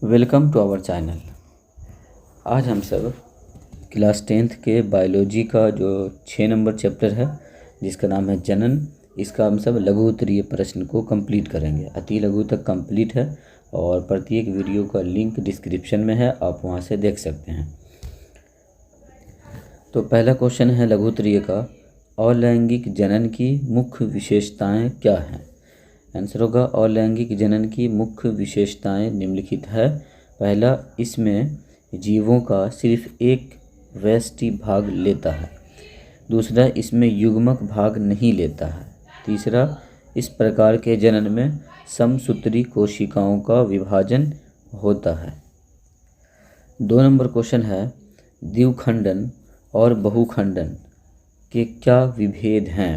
Welcome to our channel. आज हम सब क्लास 10th के बायोलॉजी का जो 6 नंबर चैप्टर है जिसका नाम है जनन, इसका हम सब लघु उत्तरीय प्रश्न को कंप्लीट करेंगे। अति लघु तक कंप्लीट है और प्रत्येक वीडियो का लिंक डिस्क्रिप्शन में है, आप वहां से देख सकते हैं। तो पहला क्वेश्चन है लघु उत्तरीय का, अलैंगिक जनन की मुख्य विशेषताएं क्या हैं। आंसर होगा अलैंगिक जनन की मुख्य विशेषताएं निम्नलिखित है। पहला, इसमें जीवों का सिर्फ एक व्यष्टि भाग लेता है। दूसरा, इसमें युग्मक भाग नहीं लेता है। तीसरा, इस प्रकार के जनन में समसूत्री कोशिकाओं का विभाजन होता है। 2 नंबर क्वेश्चन है, द्विखंडन और बहुखंडन के क्या विभेद हैं।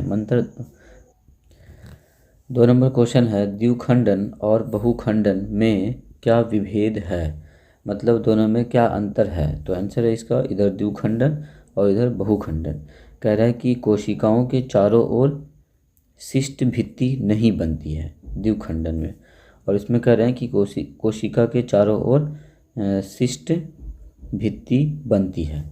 2 नंबर क्वेश्चन है, द्विखंडन और बहुखंडन में क्या विभेद है, मतलब दोनों में क्या अंतर है। तो आंसर है इसका इधर द्विखंडन और इधर बहुखंडन। कह रहा है कि कोशिकाओं के चारों ओर शिष्ट भित्ति नहीं बनती है द्विखंडन में, और इसमें कह रहे हैं कि कोशिका के चारों ओर शिष्ट भित्ति बनती है।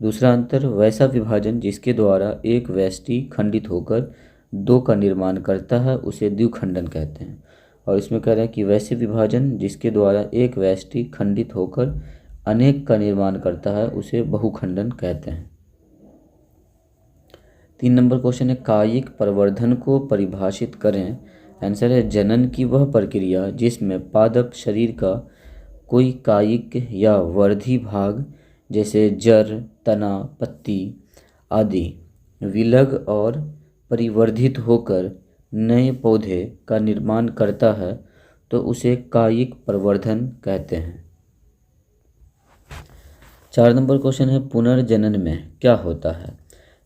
दूसरा अंतर, वैसा विभाजन जिसके द्वारा एक व्यष्टि खंडित होकर 2 का निर्माण करता है उसे द्विखंडन कहते हैं। और इसमें कह रहे हैं कि वैसे विभाजन जिसके द्वारा एक व्यष्टि खंडित होकर अनेक का निर्माण करता है उसे बहुखंडन कहते हैं। 3 नंबर क्वेश्चन है, कायिक प्रवर्धन को परिभाषित करें। आंसर है जनन की वह प्रक्रिया जिसमें पादप शरीर का कोई कायिक या वर्धी भाग जैसे जड़, तना, पत्ती आदि विलग और परिवर्धित होकर नए पौधे का निर्माण करता है तो उसे कायिक प्रवर्धन कहते हैं। 4 नंबर क्वेश्चन है, पुनर्जनन में क्या होता है।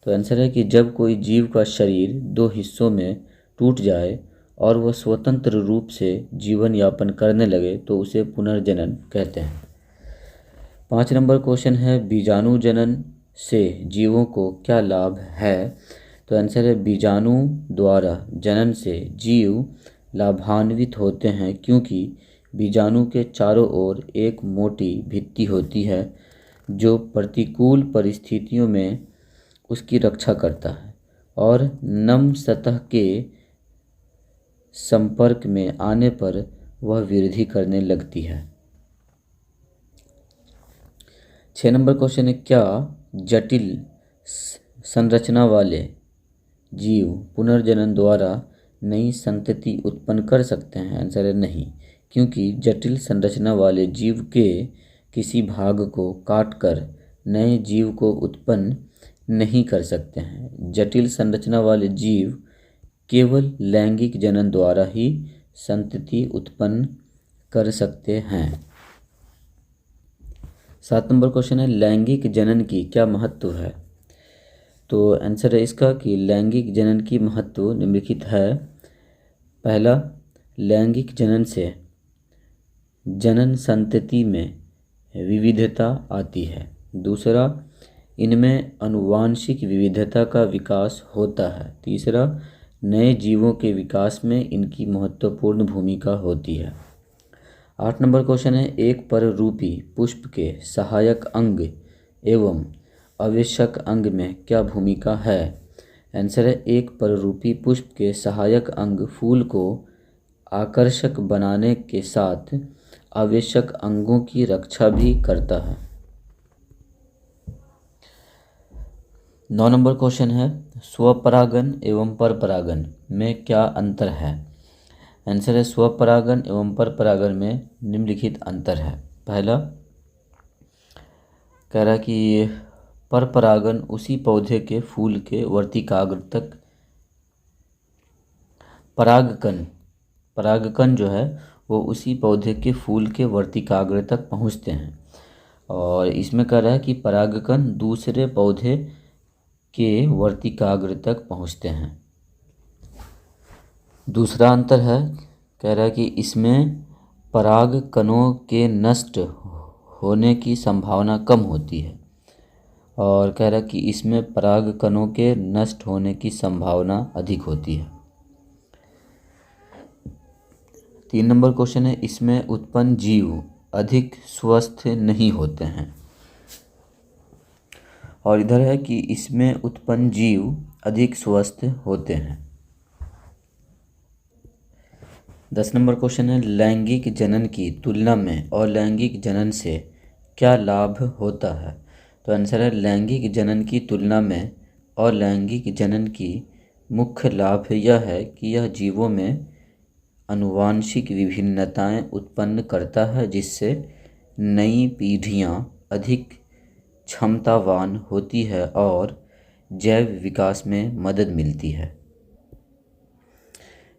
तो आंसर है कि जब कोई जीव का शरीर 2 हिस्सों में टूट जाए और वह स्वतंत्र रूप से जीवन यापन करने लगे तो उसे पुनर्जनन कहते हैं। 5 नंबर क्वेश्चन है, बीजाणु जनन से जीवों को क्या लाभ है। तो आंसर है बीजाणु द्वारा जनन से जीव लाभान्वित होते हैं क्योंकि बीजाणु के चारों ओर एक मोटी भित्ति होती है जो प्रतिकूल परिस्थितियों में उसकी रक्षा करता है और नम सतह के संपर्क में आने पर वह वृद्धि करने लगती है। 6 नंबर क्वेश्चन है, क्या जटिल संरचना वाले जीव पुनर्जनन द्वारा नई संतति उत्पन्न कर सकते हैं। आंसर है नहीं, क्योंकि जटिल संरचना वाले जीव के किसी भाग को काटकर नए जीव को उत्पन्न नहीं कर सकते हैं। जटिल संरचना वाले जीव केवल लैंगिक जनन द्वारा ही संतति उत्पन्न कर सकते हैं। 7 नंबर क्वेश्चन है, लैंगिक जनन की क्या महत्व है। तो आंसर है इसका कि लैंगिक जनन की महत्व निम्नलिखित है। पहला, लैंगिक जनन से जनन संतति में विविधता आती है। दूसरा, इनमें आनुवांशिक विविधता का विकास होता है। तीसरा, नए जीवों के विकास में इनकी महत्वपूर्ण भूमिका होती है। 8 नंबर क्वेश्चन है, एक पररूपी पुष्प के सहायक अंग एवं आवश्यक अंग में क्या भूमिका है। आंसर है एक पररूपी पुष्प के सहायक अंग फूल को आकर्षक बनाने के साथ आवश्यक अंगों की रक्षा भी करता है। 9 नंबर क्वेश्चन है, स्वपरागन एवं परपरागन में क्या अंतर है। आंसर है स्वपरागन एवं परपरागन में निम्नलिखित अंतर है। पहला, कह रहा है कि परपरागन उसी पौधे के फूल के वर्तिकाग्र तक परागकण जो है वो उसी पौधे के फूल के वर्तिकाग्र तक पहुँचते हैं, और इसमें कह रहा है कि परागकण दूसरे पौधे के वर्तिकाग्र तक पहुँचते हैं। दूसरा अंतर है, कह रहा है कि इसमें परागकणों के नष्ट होने की संभावना कम होती है, और कह रहा है कि इसमें परागकणों के नष्ट होने की संभावना अधिक होती है। 3 नंबर क्वेश्चन है, इसमें उत्पन्न जीव अधिक स्वस्थ नहीं होते हैं। और इधर है कि इसमें उत्पन्न जीव अधिक स्वस्थ होते हैं। 10 नंबर क्वेश्चन है, लैंगिक जनन की तुलना में अलैंगिक जनन से क्या लाभ होता है? तो आंसर है, लैंगिक जनन की तुलना में अलैंगिक जनन की मुख्य लाभ यह है कि यह जीवों में आनुवांशिक विभिन्नताएं उत्पन्न करता है, जिससे नई पीढ़ियां अधिक क्षमतावान होती है और जैव विकास में मदद मिलती है।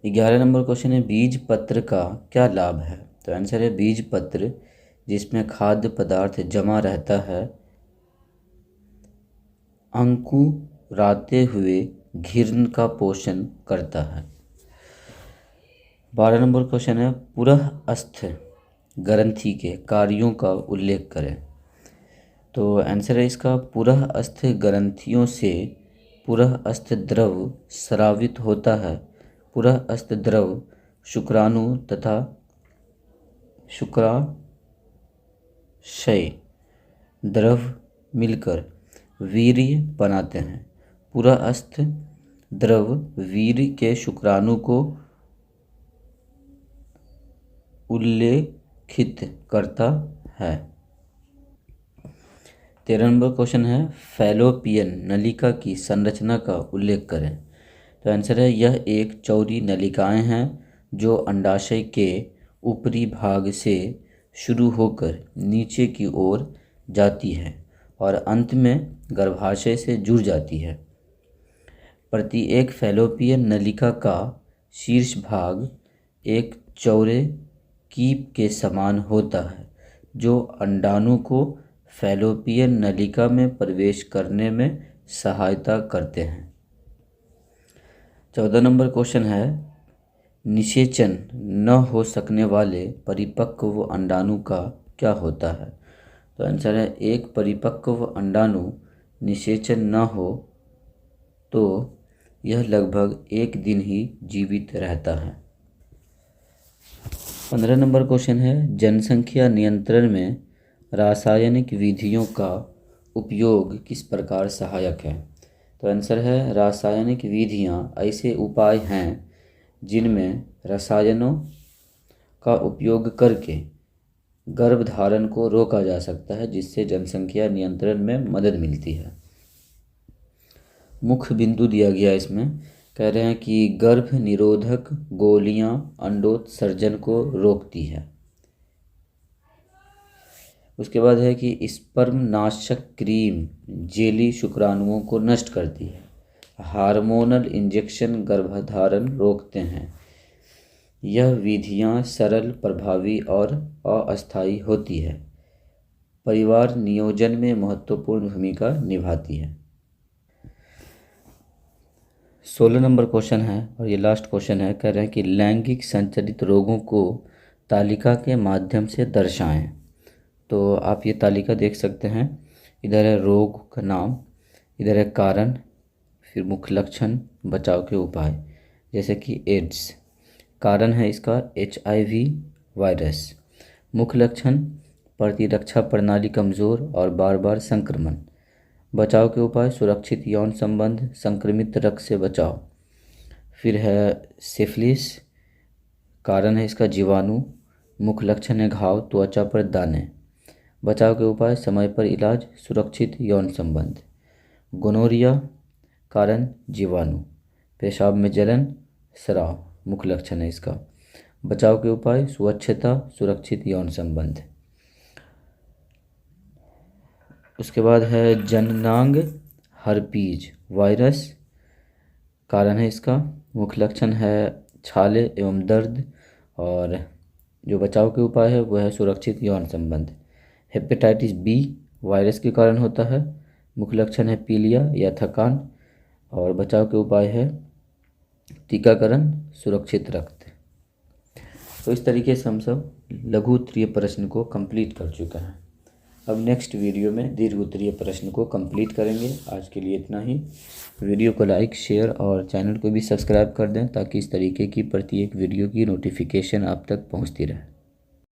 11 नंबर क्वेश्चन है, बीज पत्र का क्या लाभ है? तो आंसर है, बीज पत्र जिसमें खाद्य पदार्थ जमा रहता है अंकुराते हुए घिरन का पोषण करता है। 12 नंबर क्वेश्चन है, पुरःस्थ ग्रंथि के कार्यों का उल्लेख करें। तो आंसर है इसका, पुरःस्थ ग्रंथियों से पुरःस्थ द्रव स्रावित होता है। पुरःस्थ द्रव शुक्राणु तथा शुक्राशय द्रव मिलकर वीर्य बनाते हैं। पुरःस्थ द्रव वीर्य के शुक्राणु को उल्लेखित करता है। 13 नंबर क्वेश्चन है, फैलोपियन नलिका की संरचना का उल्लेख करें। तो आंसर है, यह एक चौड़ी नलिकाएं हैं जो अंडाशय के ऊपरी भाग से शुरू होकर नीचे की ओर जाती है और अंत में गर्भाशय से जुड़ जाती है। प्रत्येक फैलोपियन नलिका का शीर्ष भाग एक चौड़े कीप के समान होता है, जो अंडाणु को फैलोपियन नलिका में प्रवेश करने में सहायता करते हैं। 14 नंबर क्वेश्चन है, निषेचन न हो सकने वाले परिपक्व अंडाणु का क्या होता है? तो आंसर है, एक परिपक्व अंडाणु निषेचन न हो तो यह लगभग 1 दिन ही जीवित रहता है। 15 नंबर क्वेश्चन है, जनसंख्या नियंत्रण में रासायनिक विधियों का उपयोग किस प्रकार सहायक है? तो आंसर है, रासायनिक विधियां ऐसे उपाय हैं जिनमें रसायनों का उपयोग करके गर्भधारण को रोका जा सकता है, जिससे जनसंख्या नियंत्रण में मदद मिलती है। मुख्य बिंदु दिया गया इसमें, कह रहे हैं कि गर्भ निरोधक गोलियां अंडोत्सर्जन को रोकती है। उसके बाद है कि स्पर्म नाशक क्रीम जेली शुक्राणुओं को नष्ट करती है। हार्मोनल इंजेक्शन गर्भधारण रोकते हैं। यह विधियां सरल, प्रभावी और अस्थायी होती है। परिवार नियोजन में महत्वपूर्ण भूमिका निभाती है। 16 नंबर क्वेश्चन है और ये लास्ट क्वेश्चन है, कह रहे हैं कि लैंगिक संचालित रोगों को तालिका के माध्यम से दर्शाएं। तो आप ये तालिका देख सकते हैं, इधर है रोग का नाम, इधर है कारण, फिर मुख्य लक्षण, बचाव के उपाय। जैसे कि एड्स, कारण है इसका HIV वायरस। मुख्य लक्षण, प्रतिरक्षा प्रणाली कमज़ोर और बार बार संक्रमण। बचाव के उपाय, सुरक्षित यौन संबंध, संक्रमित रक्त से बचाव। फिर है सिफिलिस, कारण है इसका जीवाणु। मुख्य लक्षण है घाव, त्वचा पर दाने। बचाव के उपाय, समय पर इलाज, सुरक्षित यौन संबंध। गोनोरिया, कारण जीवाणु। पेशाब में जलन, स्राव, मुख्य लक्षण है इसका। बचाव के उपाय, स्वच्छता, सुरक्षित यौन संबंध। उसके बाद है जननांग हर्पीज वायरस, कारण है इसका। मुख्य लक्षण है छाले एवं दर्द, और जो बचाव के उपाय है वह है सुरक्षित यौन संबंध। हेपेटाइटिस बी वायरस के कारण होता है। मुख्य लक्षण है पीलिया या थकान, और बचाव के उपाय है टीकाकरण, सुरक्षित रक्त। तो इस तरीके से हम सब लघु उत्तरीय प्रश्न को कंप्लीट कर चुके हैं। अब नेक्स्ट वीडियो में दीर्घ उत्तरीय प्रश्न को कंप्लीट करेंगे। आज के लिए इतना ही। वीडियो को लाइक, शेयर और चैनल को भी सब्सक्राइब कर दें, ताकि इस तरीके की प्रत्येक वीडियो की नोटिफिकेशन आप तक पहुंचती रहे।